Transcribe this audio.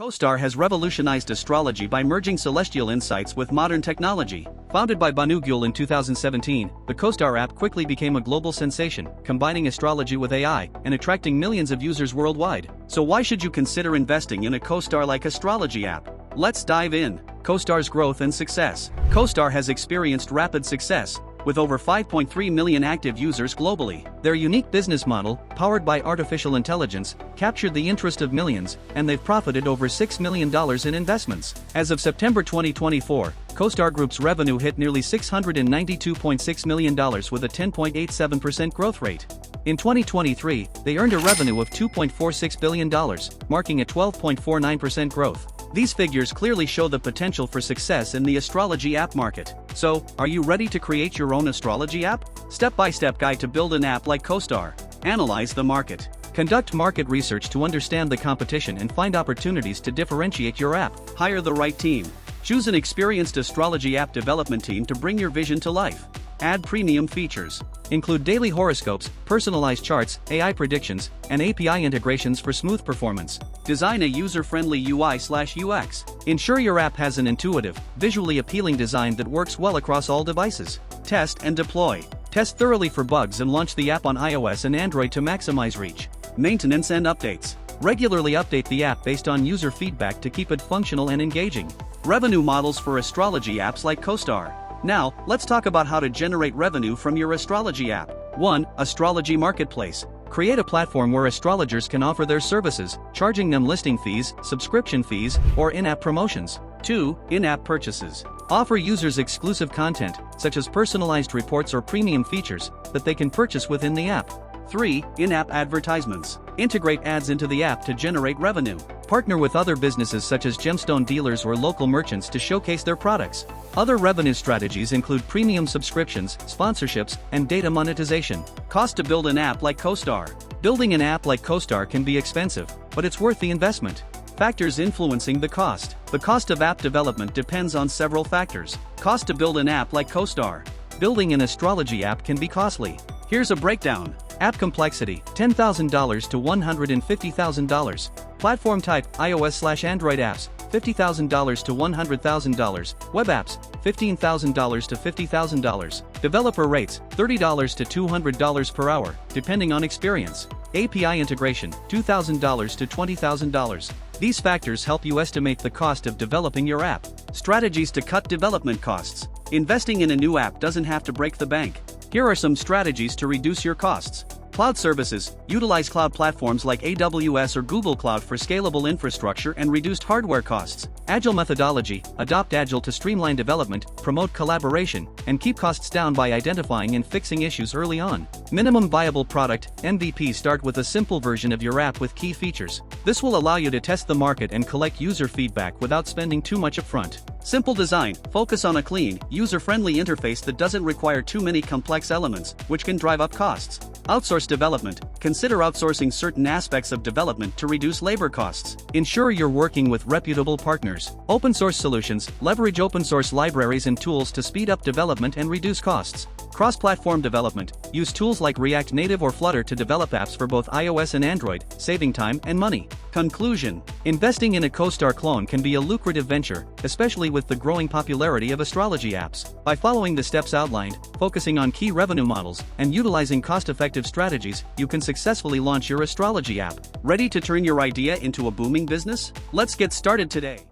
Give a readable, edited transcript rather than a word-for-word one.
CoStar has revolutionized astrology by merging celestial insights with modern technology. Founded by Banu Gül in 2017, the CoStar app quickly became a global sensation, combining astrology with AI and attracting millions of users worldwide. So why should you consider investing in a CoStar-like astrology app? Let's dive in. CoStar's growth and success. CoStar has experienced rapid success, with over 5.3 million active users globally. Their unique business model, powered by artificial intelligence, captured the interest of millions, and they've profited over $6 million in investments. As of September 2024, CoStar Group's revenue hit nearly $692.6 million with a 10.87% growth rate. In 2023, they earned a revenue of $2.46 billion, marking a 12.49% growth. These figures clearly show the potential for success in the astrology app market. So, are you ready to create your own astrology app? Step-by-step guide to build an app like CoStar. Analyze the market. Conduct market research to understand the competition and find opportunities to differentiate your app. Hire the right team. Choose an experienced astrology app development team to bring your vision to life. Add premium features. Include daily horoscopes, personalized charts, AI predictions, and API integrations for smooth performance. Design a user-friendly UI/UX. Ensure your app has an intuitive, visually appealing design that works well across all devices. Test and deploy. Test thoroughly for bugs and launch the app on iOS and Android to maximize reach. Maintenance and updates. Regularly update the app based on user feedback to keep it functional and engaging. Revenue models for astrology apps like CoStar. Now, let's talk about how to generate revenue from your astrology app. 1. Astrology Marketplace. Create a platform where astrologers can offer their services, charging them listing fees, subscription fees, or in-app promotions. 2. In-app purchases. Offer users exclusive content, such as personalized reports or premium features, that they can purchase within the app. 3. In-app advertisements. Integrate ads into the app to generate revenue. Partner with other businesses such as gemstone dealers or local merchants to showcase their products. Other revenue strategies include premium subscriptions, sponsorships, and data monetization. Cost to build an app like CoStar. Building an app like CoStar can be expensive, but it's worth the investment. Factors influencing the cost. The cost of app development depends on several factors. Cost to build an app like CoStar. Building an astrology app can be costly. Here's a breakdown. App complexity, $10,000 to $150,000. Platform type, iOS/Android apps, $50,000 to $100,000. Web apps, $15,000 to $50,000. Developer rates, $30 to $200 per hour, depending on experience. API integration, $2,000 to $20,000. These factors help you estimate the cost of developing your app. Strategies to cut development costs. Investing in a new app doesn't have to break the bank. Here are some strategies to reduce your costs. Cloud services. Utilize cloud platforms like AWS or Google Cloud for scalable infrastructure and reduced hardware costs. Agile methodology. Adopt Agile to streamline development, promote collaboration, and keep costs down by identifying and fixing issues early on. Minimum viable product, MVP. Start with a simple version of your app with key features. This will allow you to test the market and collect user feedback without spending too much upfront. Simple design. Focus on a clean, user-friendly interface that doesn't require too many complex elements, which can drive up costs. Outsource development. Consider outsourcing certain aspects of development to reduce labor costs. Ensure you're working with reputable partners. Open source solutions. Leverage open source libraries and tools to speed up development and reduce costs. Cross-platform development. Use tools like React Native or Flutter to develop apps for both iOS and Android, saving time and money. Conclusion. Investing in a CoStar clone can be a lucrative venture, especially with the growing popularity of astrology apps. By following the steps outlined, focusing on key revenue models, and utilizing cost-effective strategies, you can successfully launch your astrology app. Ready to turn your idea into a booming business? Let's get started today.